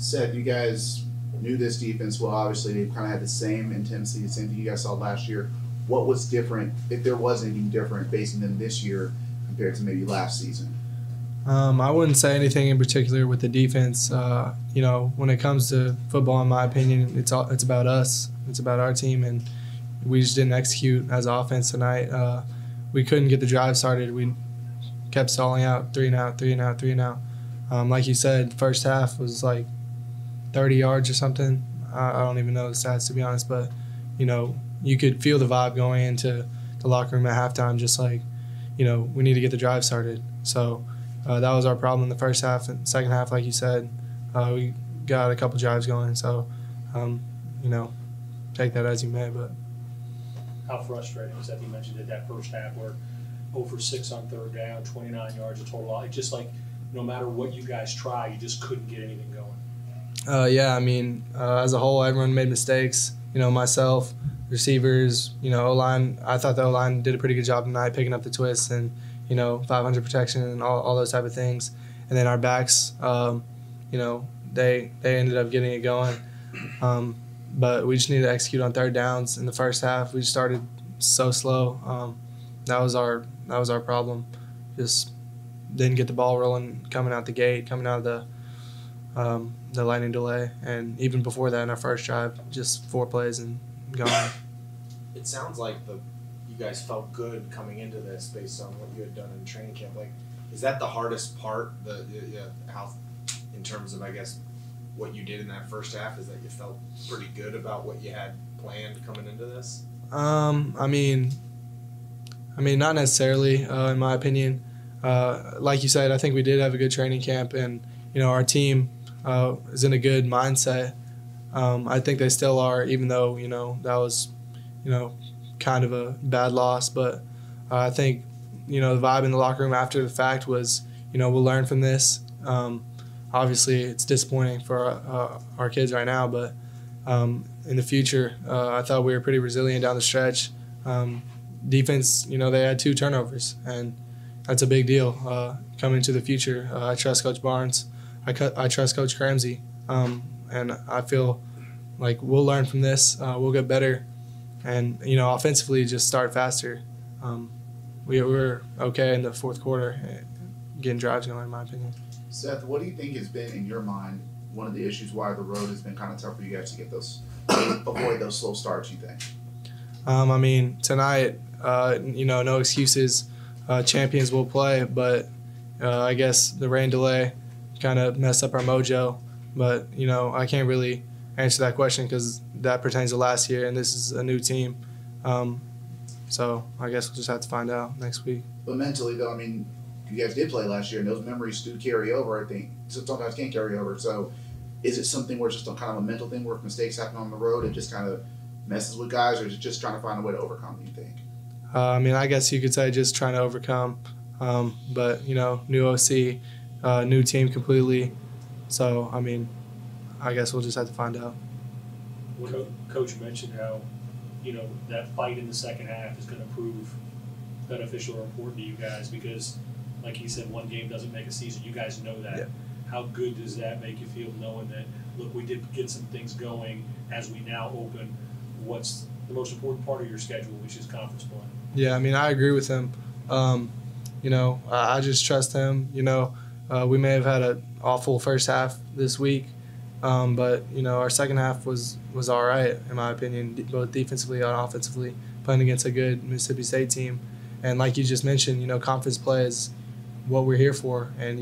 Seth, you guys knew this defense well. Obviously, they kind of had the same intensity, the same thing you guys saw last year. What was different, if there was anything different, facing them this year compared to maybe last season? I wouldn't say anything in particular with the defense. When it comes to football, in my opinion, it's about us. It's about our team, and we just didn't execute as offense tonight. We couldn't get the drive started. We kept stalling out, 3 and out, 3 and out, 3 and out. Like you said, first half was like 30 yards or something. I don't even know the stats, to be honest, but, you could feel the vibe going into the locker room at halftime, just like, we need to get the drive started. So that was our problem in the first half. And second half, like you said, we got a couple drives going. So, take that as you may. But how frustrating was that? You mentioned that first half where 0 for 6 on third down, 29 yards of total. It's just like no matter what you guys try, you just couldn't get anything going. As a whole, everyone made mistakes. Myself, receivers, O-line. I thought the O-line did a pretty good job tonight picking up the twists and, 500 protection and all those type of things. And then our backs, they ended up getting it going. But we just needed to execute on third downs. In the first half, we started so slow. That was our problem. Just didn't get the ball rolling coming out the gate, coming out of the lightning delay. And even before that in our first drive, just 4 plays and gone. It sounds like you guys felt good coming into this based on what you had done in training camp. Like, is that the hardest part? How, in terms of, I guess, what you did in that first half, is that you felt pretty good about what you had planned coming into this? Not necessarily, in my opinion. Like you said, I think we did have a good training camp, and our team is in a good mindset. I think they still are, even though that was kind of a bad loss. But I think the vibe in the locker room after the fact was we'll learn from this. Obviously, it's disappointing for our kids right now, but in the future, I thought we were pretty resilient down the stretch. Defense, they had 2 turnovers, and that's a big deal coming into the future. I trust Coach Barnes. I trust Coach Cramsey, and I feel like we'll learn from this. We'll get better, and offensively, just start faster. We were okay in the fourth quarter, getting drives going, in my opinion. Seth, what do you think has been, in your mind, one of the issues why the road has been kind of tough for you guys to get avoid those slow starts, you think? Tonight, no excuses. Champions will play, but I guess the rain delay kind of messed up our mojo. But, I can't really answer that question because that pertains to last year, and this is a new team. So I guess we'll just have to find out next week. But mentally, though, you guys did play last year, and those memories do carry over, I think. Sometimes can't carry over. So is it something where it's just kind of a mental thing where if mistakes happen on the road, it just kind of messes with guys, or is it just trying to find a way to overcome, you think? I guess you could say just trying to overcome. But, new OC, new team completely. So, I guess we'll just have to find out. Coach mentioned how, that fight in the second half is going to prove beneficial or important to you guys because, like he said, one game doesn't make a season. You guys know that. Yeah. How good does that make you feel knowing that, look, we did get some things going as we now open what's the most important part of your schedule, which is conference play? Yeah, I agree with him. I just trust him. We may have had an awful first half this week, but, our second half was all right, in my opinion, both defensively and offensively, playing against a good Mississippi State team. And like you just mentioned, conference play is what we're here for. And,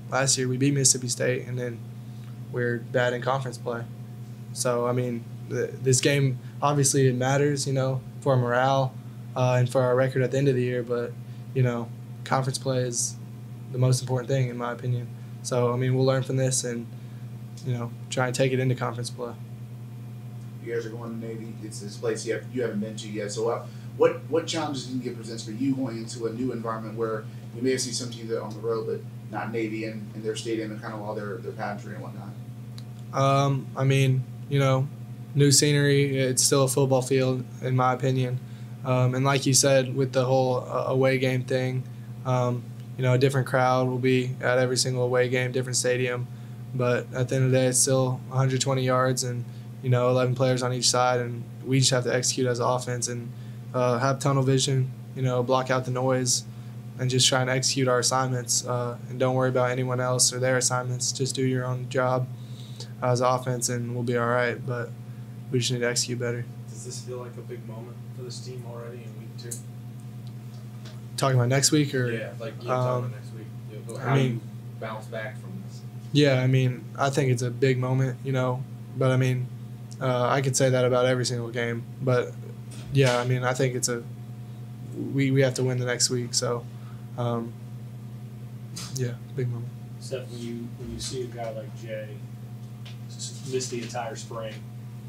last year we beat Mississippi State, and then we're bad in conference play. So, this game, obviously it matters, for our morale and for our record at the end of the year. But, conference play is the most important thing, in my opinion. So, we'll learn from this and, try and take it into conference play. You guys are going to Navy. It's this place you haven't been to yet. So what challenges do you think it presents for you going into a new environment where you may have seen some teams that are on the road, but not Navy and their stadium and kind of all their pageantry and whatnot? New scenery. It's still a football field, in my opinion. And like you said, with the whole away game thing, a different crowd will be at every single away game, different stadium. But at the end of the day, it's still 120 yards and, 11 players on each side, and we just have to execute as an offense and have tunnel vision, block out the noise, and just try and execute our assignments. And don't worry about anyone else or their assignments. Just do your own job as offense, and we'll be all right. But we just need to execute better. Does this feel like a big moment for this team already in week 2? Talking about next week, or Yeah, like talking about next week. How do you bounce back from this? Yeah, I think it's a big moment, but I could say that about every single game. But yeah, I think it's we have to win the next week. So, yeah, big moment. Seth, when you see a guy like Jay miss the entire spring,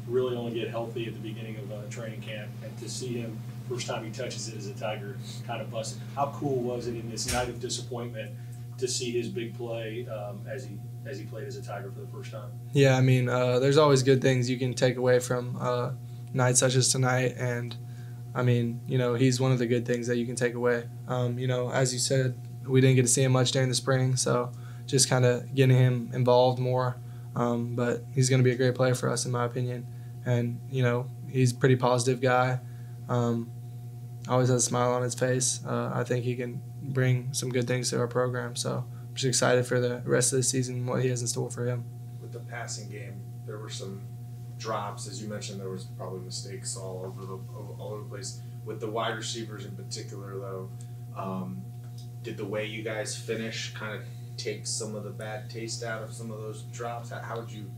really only get healthy at the beginning of training camp, and to see him first time he touches it as a Tiger kind of busted, how cool was it in this night of disappointment to see his big play as he played as a Tiger for the first time? Yeah, there's always good things you can take away from nights such as tonight, and he's one of the good things that you can take away. As you said, we didn't get to see him much during the spring, so just kind of getting him involved more. But he's going to be a great player for us, in my opinion. And, he's a pretty positive guy. Always has a smile on his face. I think he can bring some good things to our program. So I'm just excited for the rest of the season and what he has in store for him. With the passing game, there were some drops. As you mentioned, there was probably mistakes all over the place. With the wide receivers in particular, though, did the way you guys finish kind of take some of the bad taste out of some of those drops? How would you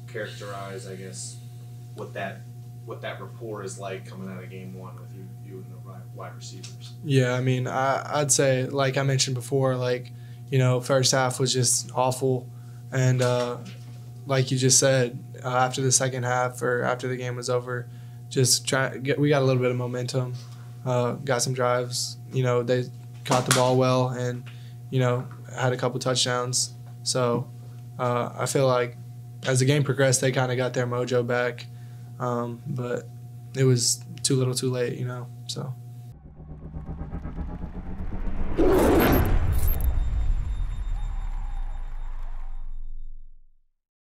characterize, I guess, what that rapport is like coming out of game 1 with you and the wide receivers? Yeah, I'd say, like I mentioned before, first half was just awful, and like you just said, after the second half or after the game was over, we got a little bit of momentum, got some drives. They caught the ball well and had a couple touchdowns. So I feel like as the game progressed, they kind of got their mojo back, but it was too little, too late. So.